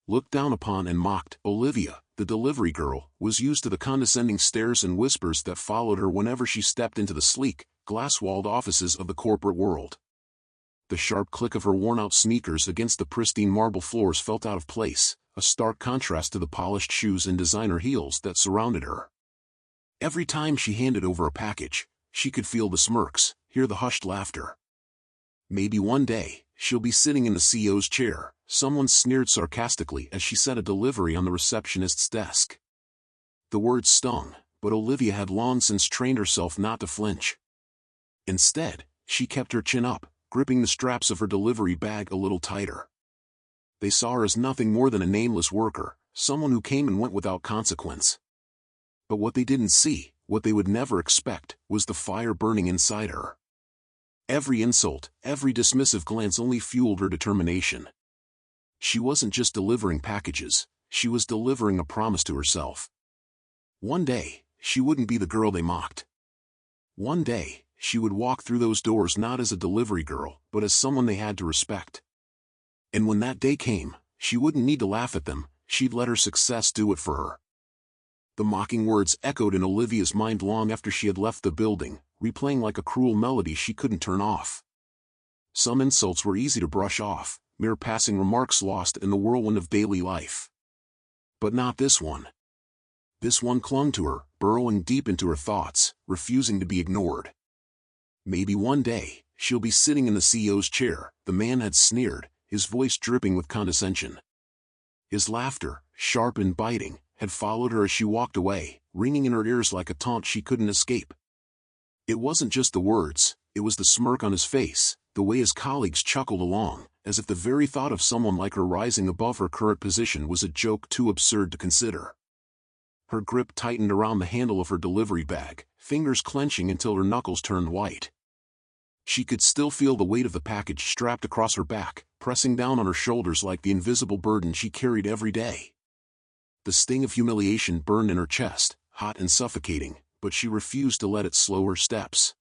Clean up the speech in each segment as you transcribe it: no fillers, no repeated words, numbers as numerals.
looked down upon and mocked. Olivia, the delivery girl, was used to the condescending stares and whispers that followed her whenever she stepped into the sleek, glass-walled offices of the corporate world. The sharp click of her worn-out sneakers against the pristine marble floors felt out of place, a stark contrast to the polished shoes and designer heels that surrounded her. Every time she handed over a package, she could feel the smirks, hear the hushed laughter. Maybe one day, she'll be sitting in the CEO's chair, someone sneered sarcastically as she set a delivery on the receptionist's desk. The words stung, but Olivia had long since trained herself not to flinch. Instead, she kept her chin up, gripping the straps of her delivery bag a little tighter. They saw her as nothing more than a nameless worker, someone who came and went without consequence. But what they didn't see, what they would never expect, was the fire burning inside her. Every insult, every dismissive glance only fueled her determination. She wasn't just delivering packages, she was delivering a promise to herself. One day, she wouldn't be the girl they mocked. One day, she would walk through those doors not as a delivery girl, but as someone they had to respect. And when that day came, she wouldn't need to laugh at them, she'd let her success do it for her. The mocking words echoed in Olivia's mind long after she had left the building, replaying like a cruel melody she couldn't turn off. Some insults were easy to brush off, mere passing remarks lost in the whirlwind of daily life. But not this one. This one clung to her, burrowing deep into her thoughts, refusing to be ignored. Maybe one day, she'll be sitting in the CEO's chair, the man had sneered, his voice dripping with condescension. His laughter, sharp and biting, had followed her as she walked away, ringing in her ears like a taunt she couldn't escape. It wasn't just the words, it was the smirk on his face, the way his colleagues chuckled along, as if the very thought of someone like her rising above her current position was a joke too absurd to consider. Her grip tightened around the handle of her delivery bag, fingers clenching until her knuckles turned white. She could still feel the weight of the package strapped across her back, pressing down on her shoulders like the invisible burden she carried every day. The sting of humiliation burned in her chest, hot and suffocating, but she refused to let it slow her steps.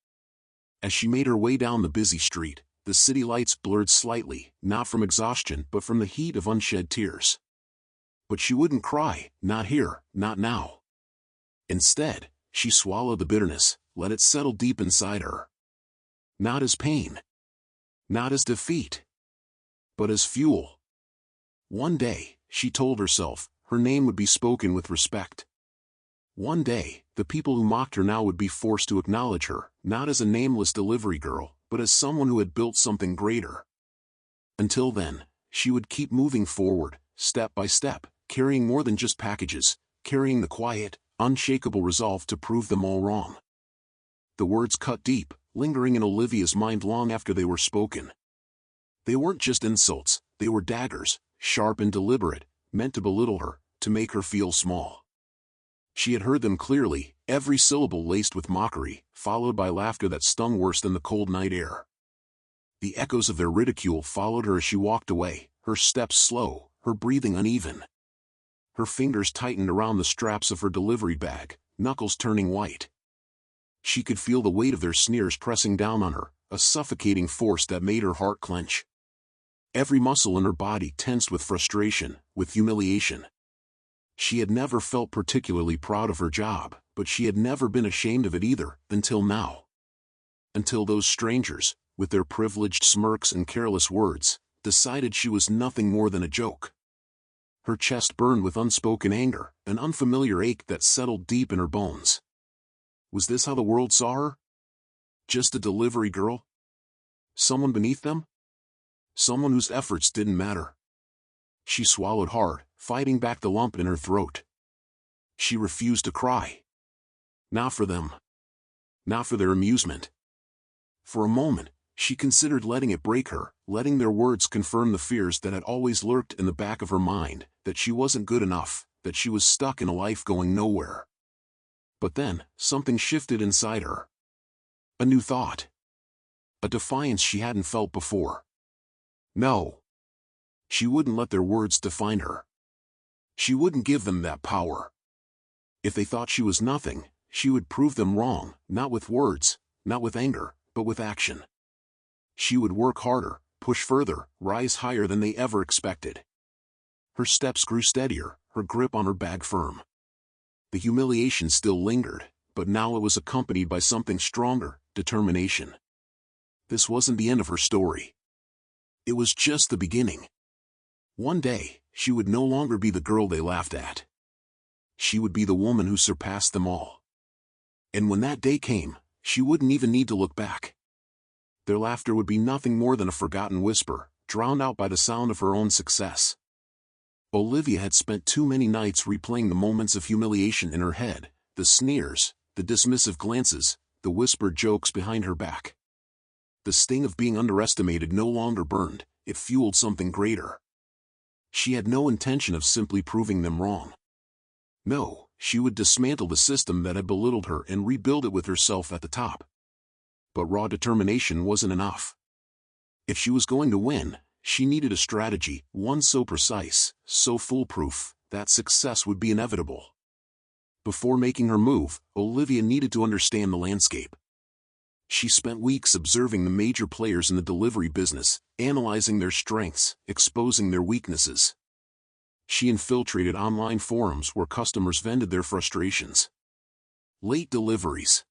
As she made her way down the busy street, the city lights blurred slightly, not from exhaustion but from the heat of unshed tears. But she wouldn't cry, not here, not now. Instead, she swallowed the bitterness, let it settle deep inside her. Not as pain. Not as defeat. But as fuel. One day, she told herself, her name would be spoken with respect. One day, the people who mocked her now would be forced to acknowledge her, not as a nameless delivery girl, but as someone who had built something greater. Until then, she would keep moving forward, step by step, carrying more than just packages, carrying the quiet, unshakable resolve to prove them all wrong. The words cut deep, lingering in Olivia's mind long after they were spoken. They weren't just insults, they were daggers, sharp and deliberate, meant to belittle her, to make her feel small. She had heard them clearly, every syllable laced with mockery, followed by laughter that stung worse than the cold night air. The echoes of their ridicule followed her as she walked away, her steps slow, her breathing uneven. Her fingers tightened around the straps of her delivery bag, knuckles turning white. She could feel the weight of their sneers pressing down on her, a suffocating force that made her heart clench. Every muscle in her body tensed with frustration, with humiliation. She had never felt particularly proud of her job, but she had never been ashamed of it either, until now. Until those strangers, with their privileged smirks and careless words, decided she was nothing more than a joke. Her chest burned with unspoken anger, an unfamiliar ache that settled deep in her bones. Was this how the world saw her? Just a delivery girl? Someone beneath them? Someone whose efforts didn't matter? She swallowed hard, fighting back the lump in her throat. She refused to cry. Not for them. Not for their amusement. For a moment, she considered letting it break her, letting their words confirm the fears that had always lurked in the back of her mind, that she wasn't good enough, that she was stuck in a life going nowhere. But then, something shifted inside her. A new thought. A defiance she hadn't felt before. No. She wouldn't let their words define her. She wouldn't give them that power. If they thought she was nothing, she would prove them wrong, not with words, not with anger, but with action. She would work harder, push further, rise higher than they ever expected. Her steps grew steadier, her grip on her bag firm. The humiliation still lingered, but now it was accompanied by something stronger, determination. This wasn't the end of her story. It was just the beginning. One day, she would no longer be the girl they laughed at. She would be the woman who surpassed them all. And when that day came, she wouldn't even need to look back. Their laughter would be nothing more than a forgotten whisper, drowned out by the sound of her own success. Olivia had spent too many nights replaying the moments of humiliation in her head, the sneers, the dismissive glances, the whispered jokes behind her back. The sting of being underestimated no longer burned, it fueled something greater. She had no intention of simply proving them wrong. No, she would dismantle the system that had belittled her and rebuild it with herself at the top. But raw determination wasn't enough. If she was going to win, she needed a strategy, one so precise, so foolproof, that success would be inevitable. Before making her move, Olivia needed to understand the landscape. She spent weeks observing the major players in the delivery business, analyzing their strengths, exposing their weaknesses. She infiltrated online forums where customers vented their frustrations. Late deliveries.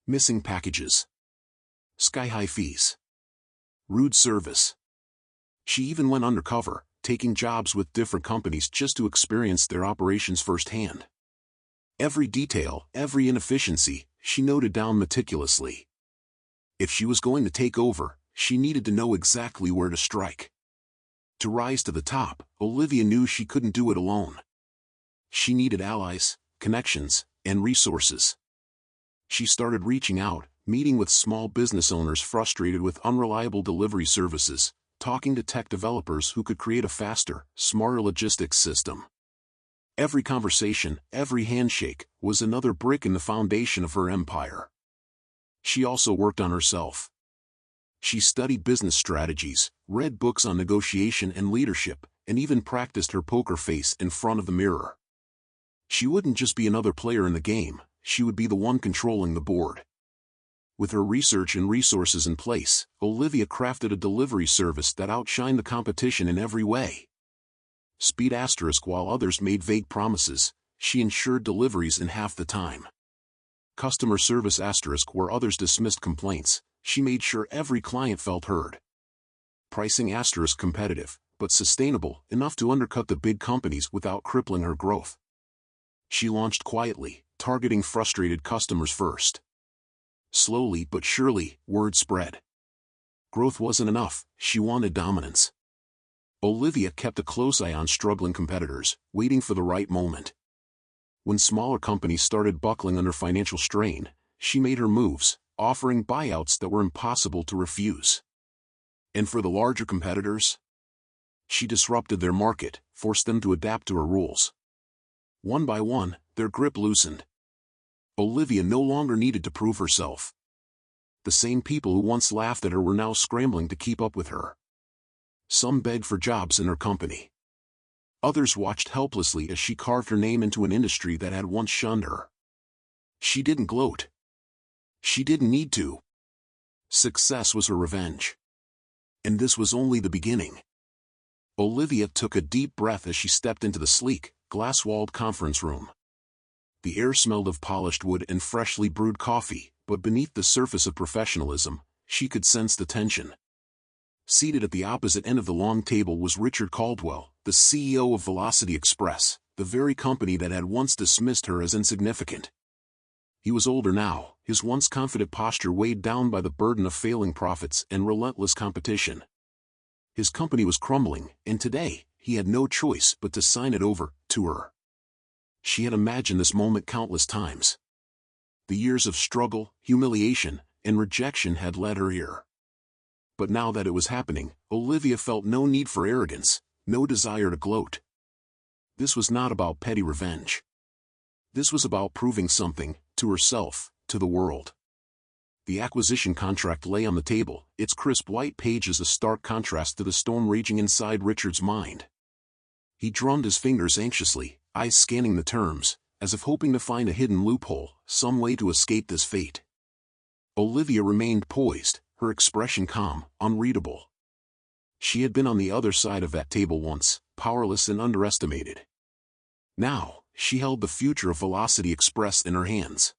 Missing packages. Sky-high fees. Rude service. She even went undercover, taking jobs with different companies just to experience their operations firsthand. Every detail, every inefficiency, she noted down meticulously. If she was going to take over, she needed to know exactly where to strike. To rise to the top, Olivia knew she couldn't do it alone. She needed allies, connections, and resources. She started reaching out, meeting with small business owners frustrated with unreliable delivery services, talking to tech developers who could create a faster, smarter logistics system. Every conversation, every handshake, was another brick in the foundation of her empire. She also worked on herself. She studied business strategies, read books on negotiation and leadership, and even practiced her poker face in front of the mirror. She wouldn't just be another player in the game, she would be the one controlling the board. With her research and resources in place, Olivia crafted a delivery service that outshined the competition in every way. Speed asterisk while others made vague promises, she ensured deliveries in half the time. Customer service asterisk where others dismissed complaints, she made sure every client felt heard. Pricing asterisk competitive, but sustainable enough to undercut the big companies without crippling her growth. She launched quietly, targeting frustrated customers first. Slowly but surely, word spread. Growth wasn't enough, she wanted dominance. Olivia kept a close eye on struggling competitors, waiting for the right moment. When smaller companies started buckling under financial strain, she made her moves, offering buyouts that were impossible to refuse. And for the larger competitors? She disrupted their market, forced them to adapt to her rules. One by one, their grip loosened. Olivia no longer needed to prove herself. The same people who once laughed at her were now scrambling to keep up with her. Some begged for jobs in her company. Others watched helplessly as she carved her name into an industry that had once shunned her. She didn't gloat. She didn't need to. Success was her revenge. And this was only the beginning. Olivia took a deep breath as she stepped into the sleek, glass-walled conference room. The air smelled of polished wood and freshly brewed coffee, but beneath the surface of professionalism, she could sense the tension. Seated at the opposite end of the long table was Richard Caldwell, the CEO of Velocity Express, the very company that had once dismissed her as insignificant. He was older now, his once confident posture weighed down by the burden of failing profits and relentless competition. His company was crumbling, and today, he had no choice but to sign it over to her. She had imagined this moment countless times. The years of struggle, humiliation, and rejection had led her here. But now that it was happening, Olivia felt no need for arrogance, no desire to gloat. This was not about petty revenge. This was about proving something, to herself, to the world. The acquisition contract lay on the table, its crisp white pages a stark contrast to the storm raging inside Richard's mind. He drummed his fingers anxiously, eyes scanning the terms, as if hoping to find a hidden loophole, some way to escape this fate. Olivia remained poised, her expression calm, unreadable. She had been on the other side of that table once, powerless and underestimated. Now, she held the future of Velocity Express in her hands.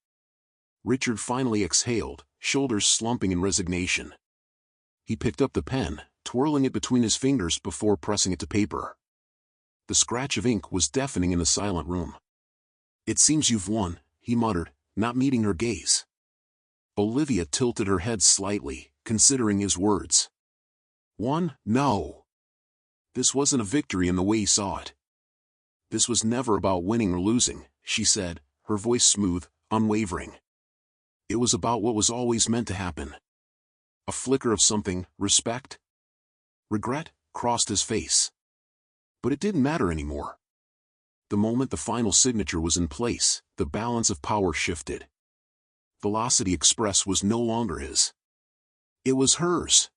Richard finally exhaled, shoulders slumping in resignation. He picked up the pen, twirling it between his fingers before pressing it to paper. The scratch of ink was deafening in the silent room. "It seems you've won," he muttered, not meeting her gaze. Olivia tilted her head slightly, considering his words. "Won? No." This wasn't a victory in the way he saw it. "This was never about winning or losing," she said, her voice smooth, unwavering. "It was about what was always meant to happen." A flicker of something, respect? Regret, crossed his face. But it didn't matter anymore. The moment the final signature was in place, the balance of power shifted. Velocity Express was no longer his. It was hers.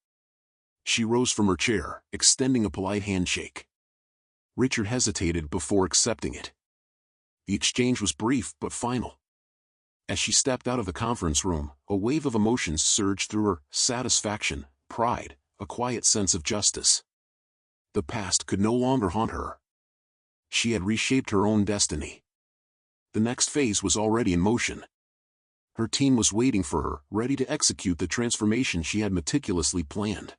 She rose from her chair, extending a polite handshake. Richard hesitated before accepting it. The exchange was brief but final. As she stepped out of the conference room, a wave of emotions surged through her: satisfaction, pride, a quiet sense of justice. The past could no longer haunt her. She had reshaped her own destiny. The next phase was already in motion. Her team was waiting for her, ready to execute the transformation she had meticulously planned.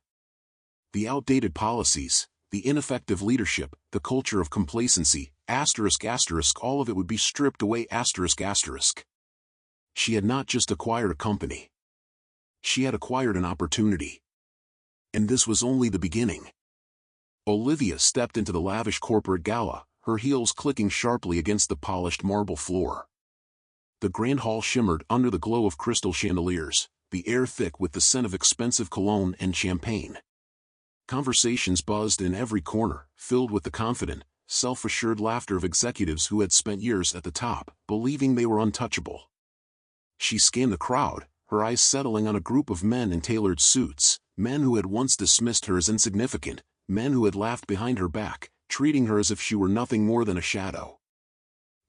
The outdated policies, the ineffective leadership, the culture of complacency, all of it would be stripped away. She had not just acquired a company. She had acquired an opportunity. And this was only the beginning. Olivia stepped into the lavish corporate gala, her heels clicking sharply against the polished marble floor. The grand hall shimmered under the glow of crystal chandeliers, the air thick with the scent of expensive cologne and champagne. Conversations buzzed in every corner, filled with the confident, self-assured laughter of executives who had spent years at the top, believing they were untouchable. She scanned the crowd, her eyes settling on a group of men in tailored suits, men who had once dismissed her as insignificant, men who had laughed behind her back, treating her as if she were nothing more than a shadow.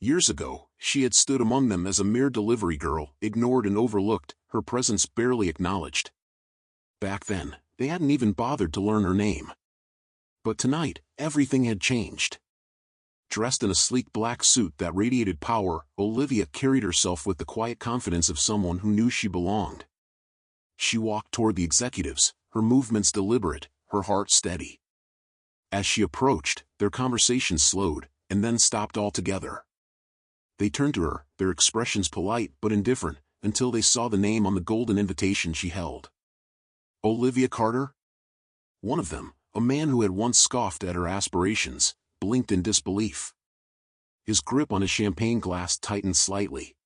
Years ago, she had stood among them as a mere delivery girl, ignored and overlooked, her presence barely acknowledged. Back then, they hadn't even bothered to learn her name. But tonight, everything had changed. Dressed in a sleek black suit that radiated power, Olivia carried herself with the quiet confidence of someone who knew she belonged. She walked toward the executives, her movements deliberate, her heart steady. As she approached, their conversation slowed, and then stopped altogether. They turned to her, their expressions polite but indifferent, until they saw the name on the golden invitation she held. Olivia Carter? One of them, a man who had once scoffed at her aspirations, blinked in disbelief. His grip on his champagne glass tightened slightly.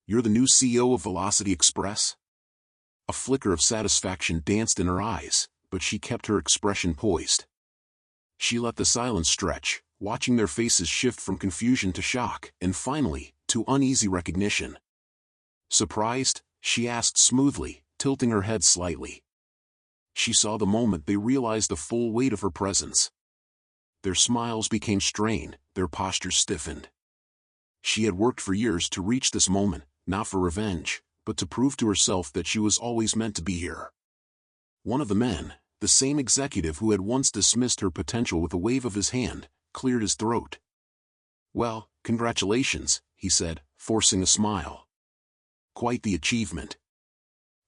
"You're the new CEO of Velocity Express?" A flicker of satisfaction danced in her eyes, but she kept her expression poised. She let the silence stretch, watching their faces shift from confusion to shock, and finally, to uneasy recognition. "Surprised?" she asked smoothly, tilting her head slightly. She saw the moment they realized the full weight of her presence. Their smiles became strained, their postures stiffened. She had worked for years to reach this moment, not for revenge, but to prove to herself that she was always meant to be here. One of the men, the same executive who had once dismissed her potential with a wave of his hand, cleared his throat. "Well, congratulations," he said, forcing a smile. "Quite the achievement."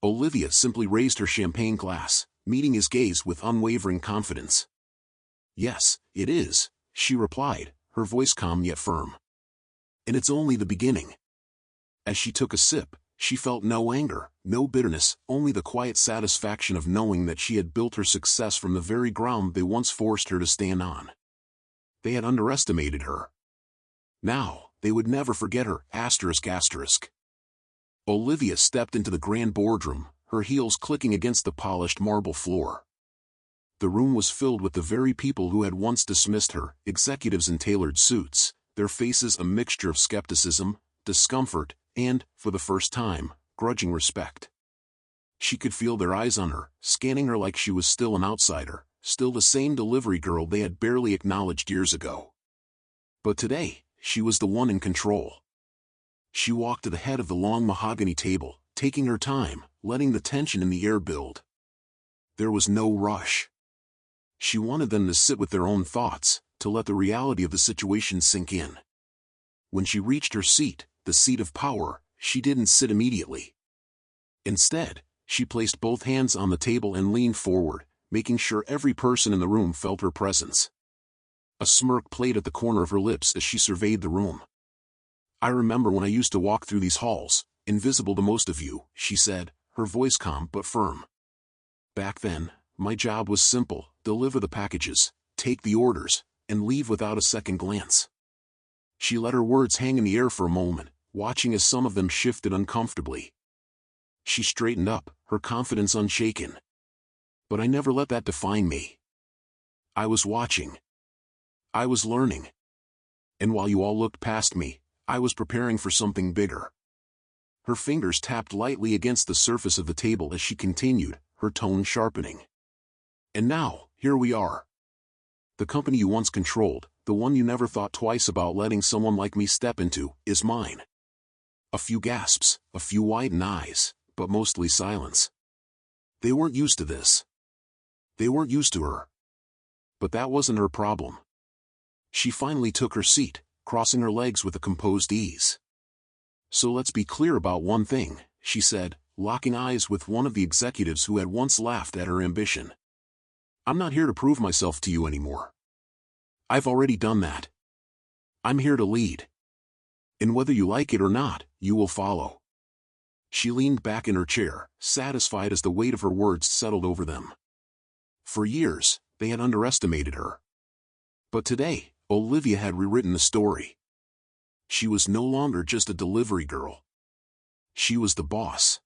Olivia simply raised her champagne glass, meeting his gaze with unwavering confidence. "Yes, it is," she replied, her voice calm yet firm. "And it's only the beginning." As she took a sip, she felt no anger, no bitterness, only the quiet satisfaction of knowing that she had built her success from the very ground they once forced her to stand on. They had underestimated her. Now, they would never forget her. Olivia stepped into the grand boardroom, her heels clicking against the polished marble floor. The room was filled with the very people who had once dismissed her, executives in tailored suits, their faces a mixture of skepticism, discomfort, and, for the first time, grudging respect. She could feel their eyes on her, scanning her like she was still an outsider, still the same delivery girl they had barely acknowledged years ago. But today, she was the one in control. She walked to the head of the long mahogany table, taking her time, letting the tension in the air build. There was no rush. She wanted them to sit with their own thoughts, to let the reality of the situation sink in. When she reached her seat, the seat of power, she didn't sit immediately. Instead, she placed both hands on the table and leaned forward, making sure every person in the room felt her presence. A smirk played at the corner of her lips as she surveyed the room. "I remember when I used to walk through these halls, invisible to most of you," she said, her voice calm but firm. "Back then, my job was simple: deliver the packages, take the orders, and leave without a second glance." She let her words hang in the air for a moment, watching as some of them shifted uncomfortably. She straightened up, her confidence unshaken. "But I never let that define me. I was watching. I was learning. And while you all looked past me, I was preparing for something bigger." Her fingers tapped lightly against the surface of the table as she continued, her tone sharpening. "And now, here we are. The company you once controlled, the one you never thought twice about letting someone like me step into, is mine." A few gasps, a few widened eyes, but mostly silence. They weren't used to this. They weren't used to her. But that wasn't her problem. She finally took her seat, crossing her legs with a composed ease. "So let's be clear about one thing," she said, locking eyes with one of the executives who had once laughed at her ambition. "I'm not here to prove myself to you anymore. I've already done that. I'm here to lead. And whether you like it or not, you will follow." She leaned back in her chair, satisfied as the weight of her words settled over them. For years, they had underestimated her. But today, Olivia had rewritten the story. She was no longer just a delivery girl. She was the boss.